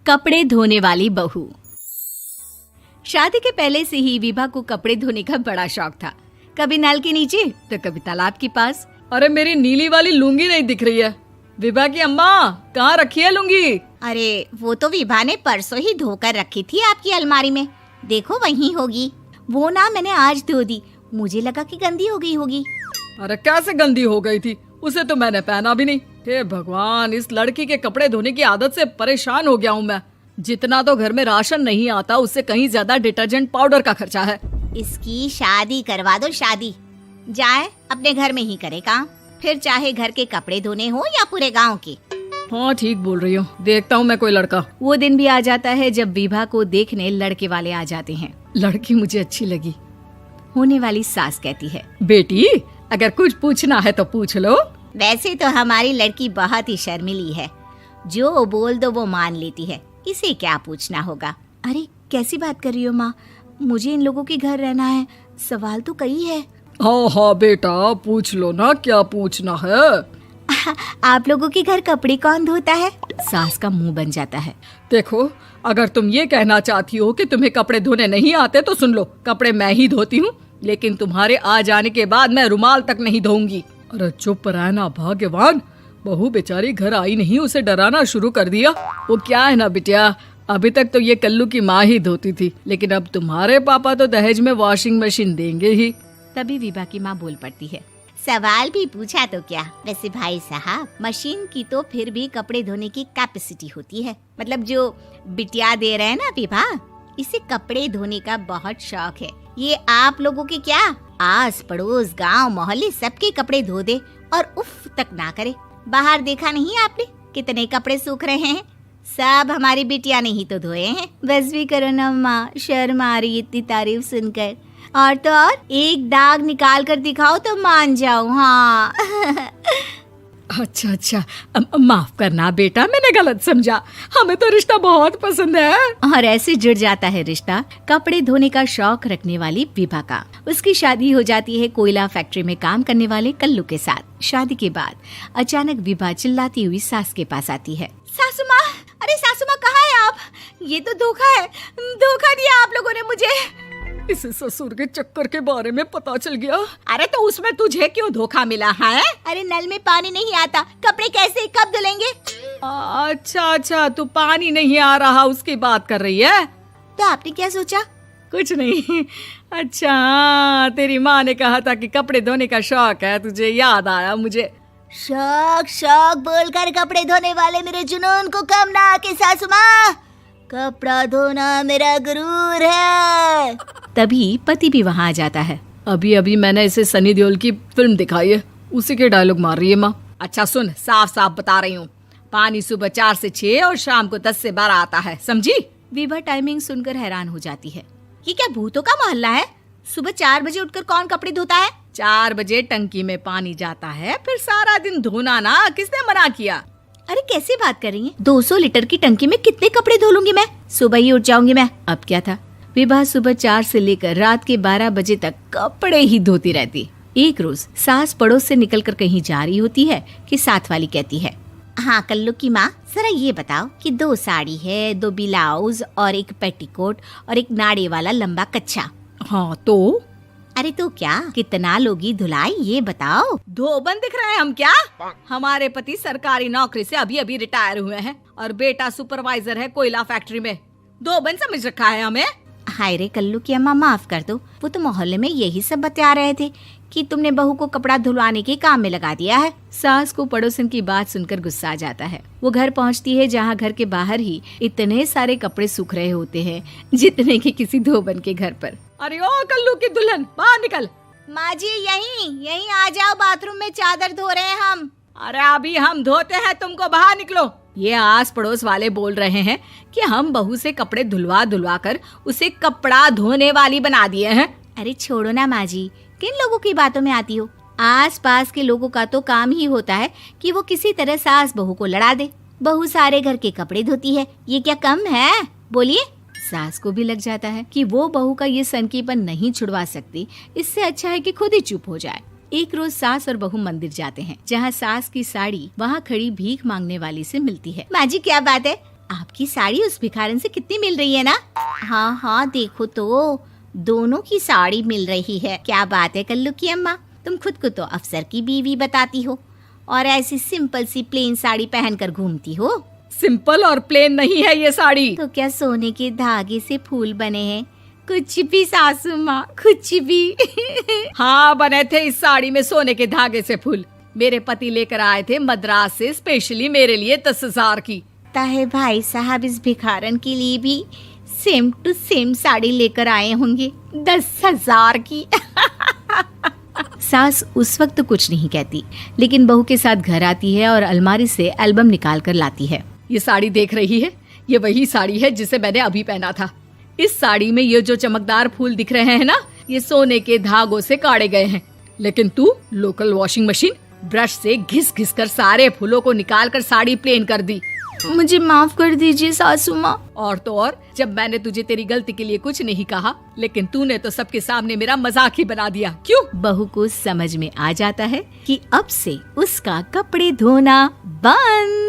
कपड़े धोने वाली बहू। शादी के पहले से ही विभा को कपड़े धोने का बड़ा शौक था। कभी नल के नीचे तो कभी तालाब के पास। अरे मेरी नीली वाली लुंगी नहीं दिख रही है। विभा की अम्मा, कहाँ रखी है लुंगी? अरे वो तो विभा ने परसों ही धोकर रखी थी आपकी अलमारी में, देखो वहीं होगी। वो ना मैंने आज धो दी, मुझे लगा कि गंदी हो गई होगी। अरे कैसे गंदी हो गई थी? उसे तो मैंने पहना भी नहीं। हे भगवान, इस लड़की के कपड़े धोने की आदत से परेशान हो गया हूँ मैं। जितना तो घर में राशन नहीं आता, उससे कहीं ज्यादा डिटर्जेंट पाउडर का खर्चा है। इसकी शादी करवा दो, शादी जाए अपने घर में ही करे काम, फिर चाहे घर के कपड़े धोने हो या पूरे गांव के। हाँ ठीक बोल रही हूँ, देखता हूँ मैं कोई लड़का। वो दिन भी आ जाता है जब विभा को देखने लड़के वाले आ जाते हैं। लड़की मुझे अच्छी लगी। होने वाली सास कहती है, बेटी अगर कुछ पूछना है तो पूछ लो। वैसे तो हमारी लड़की बहुत ही शर्मीली है, जो बोल दो वो मान लेती है, इसे क्या पूछना होगा। अरे कैसी बात कर रही हो माँ, मुझे इन लोगों के घर रहना है, सवाल तो कई है। हाँ हाँ बेटा, पूछ लो ना, क्या पूछना है। आप लोगों के घर कपड़े कौन धोता है? सास का मुंह बन जाता है। देखो, अगर तुम ये कहना चाहती हो कि तुम्हें कपड़े धोने नहीं आते तो सुन लो, कपड़े मैं ही धोती हूँ, लेकिन तुम्हारे आ जाने के बाद मैं रुमाल तक नहीं धोऊंगी। अरे चुप रहना भाग्यवान, बहू बेचारी घर आई नहीं, उसे डराना शुरू कर दिया। वो क्या है ना बिटिया, अभी तक तो ये कल्लू की माँ ही धोती थी, लेकिन अब तुम्हारे पापा तो दहेज में वॉशिंग मशीन देंगे ही। तभी विभा की माँ बोल पड़ती है, सवाल भी पूछा तो क्या। वैसे भाई साहब, मशीन की तो फिर भी कपड़े धोने की कैपेसिटी होती है। मतलब जो बिटिया दे रहे हैं ना विभा, इसे कपड़े धोने का बहुत शौक है। ये आप लोगों के क्या, आस पड़ोस गांव मोहल्ले सबके कपड़े धो दे और उफ तक ना करे। बाहर देखा नहीं आपने कितने कपड़े सूख रहे हैं? सब हमारी बिटिया ने ही तो धोए हैं। बस भी करो ना माँ, शर्म आ रही इतनी तारीफ सुनकर। और तो और एक दाग निकाल कर दिखाओ तो मान जाऊं। हाँ अच्छा, माफ करना बेटा, मैंने गलत समझा। हमें तो रिश्ता बहुत पसंद है। और ऐसे जुड़ जाता है रिश्ता कपड़े धोने का शौक रखने वाली विभा का। उसकी शादी हो जाती है कोयला फैक्ट्री में काम करने वाले कल्लू के साथ। शादी के बाद अचानक विभा चिल्लाती हुई सास के पास आती है। सासू माँ, अरे सासू माँ कहाँ है आप? ये तो धोखा है, धोखा दिया आप लोगों ने मुझे। इसे ससुर के चक्कर के बारे में पता चल गया। अरे तो उसमें तुझे क्यों धोखा मिला है? अरे नल में पानी नहीं आता, कपड़े कैसे कब धुलेंगे? अच्छा, तू पानी नहीं आ रहा उसकी बात कर रही है। तो आपने क्या सोचा? कुछ नहीं। अच्छा, तेरी माँ ने कहा था कि कपड़े धोने का शौक है तुझे, याद आया मुझे। शौक बोलकर कपड़े धोने वाले मेरे जुनून को कम ना आके सासू माँ, कपड़ा धोना मेरा गुरूर है। तभी पति भी वहाँ आ जाता है। अभी मैंने इसे सनी देओल की फिल्म दिखाई है, उसी के डायलॉग मार रही है माँ। अच्छा सुन, साफ साफ बता रही हूँ, पानी सुबह 4 से 6 और शाम को 10 से 12 आता है, समझी? विभा टाइमिंग सुनकर हैरान हो जाती है। ये क्या भूतों का मोहल्ला है? सुबह 4 बजे उठकर कौन कपड़े धोता है? 4 बजे टंकी में पानी जाता है, फिर सारा दिन धोना ना, किसने मना किया? अरे कैसी बात कर रही हैं? 200 लीटर की टंकी में कितने कपड़े धो लूंगी मैं? सुबह ही उठ जाऊंगी मैं। अब क्या था, विभा सुबह 4 से लेकर रात के 12 बजे तक कपड़े ही धोती रहती। एक रोज सास पड़ोस से निकलकर कहीं जा रही होती है कि साथ वाली कहती है, हाँ कल्लू की माँ, जरा ये बताओ कि 2 साड़ी है, 2 ब्लाउज और एक पेटीकोट और एक नाड़े वाला लंबा कच्छा। हाँ तो? अरे तो क्या, कितना लोगी धुलाई ये बताओ। धोबन दिख रहे हैं हम क्या? हमारे पति सरकारी नौकरी से अभी रिटायर हुए हैं और बेटा सुपरवाइजर है कोयला फैक्ट्री में। धोबन समझ रखा है हमें? हाय रे कल्लू की अम्मा, माफ कर दो, वो तो मोहल्ले में यही सब बता रहे थे कि तुमने बहू को कपड़ा धुलवाने के काम में लगा दिया है। सास को पड़ोसन की बात सुनकर गुस्सा आ जाता है। वो घर पहुंचती है जहां घर के बाहर ही इतने सारे कपड़े सूख रहे होते हैं जितने कि किसी धोबन के घर पर। अरे ओ कल्लू की दुल्हन, बाहर निकल। माँ जी यहीं आ जाओ, बाथरूम में चादर धो रहे हैं हम। अरे अभी हम धोते हैं, तुमको बाहर निकलो। ये आस पड़ोस वाले बोल रहे हैं कि हम बहू से कपड़े धुलवा कर उसे कपड़ा धोने वाली बना दिए हैं। अरे छोड़ो ना माँ जी, किन लोगों की बातों में आती हो? आस पास के लोगों का तो काम ही होता है कि वो किसी तरह सास बहू को लड़ा दे। बहू सारे घर के कपड़े धोती है, ये क्या कम है? बोलिए। सास को भी लग जाता है कि वो बहू का ये सनकीपन नहीं छुड़वा सकती, इससे अच्छा है कि खुद ही चुप हो जाए। एक रोज सास और बहू मंदिर जाते हैं, जहाँ सास की साड़ी वहाँ खड़ी भीख मांगने वाली से मिलती है। माँ जी क्या बात है, आपकी साड़ी उस भिखारन से कितनी मिल रही है ना? हाँ हाँ, देखो तो दोनों की साड़ी मिल रही है। क्या बात है कल्लू की अम्मा, तुम खुद को तो अफसर की बीवी बताती हो और ऐसी सिंपल सी प्लेन साड़ी पहनकर घूमती हो। सिंपल और प्लेन नहीं है ये साड़ी। तो क्या सोने के धागे से फूल बने हैं? कुछ भी सासू माँ, कुछ भी। हाँ, बने थे इस साड़ी में सोने के धागे से फूल। मेरे पति लेकर आए थे मद्रास से स्पेशली मेरे लिए 10,000 की। ताहे भाई साहब इस भिखारन के लिए भी सेम टू सेम साड़ी लेकर आए होंगे 10,000 की। सास उस वक्त कुछ नहीं कहती, लेकिन बहू के साथ घर आती है और अलमारी से एल्बम निकाल कर लाती है। ये साड़ी देख रही है, ये वही साड़ी है जिसे मैंने अभी पहना था। इस साड़ी में ये जो चमकदार फूल दिख रहे हैं ना, ये सोने के धागों से काढ़े गए हैं। लेकिन तू लोकल वॉशिंग मशीन ब्रश से घिस घिस कर सारे फूलों को निकाल कर साड़ी प्लेन कर दी। मुझे माफ कर दीजिए सासू माँ। और तो और, जब मैंने तुझे तेरी गलती के लिए कुछ नहीं कहा, लेकिन तूने तो सबके सामने मेरा मजाक ही बना दिया। क्यों? बहू को समझ में आ जाता है कि अब से उसका कपड़े धोना बंद।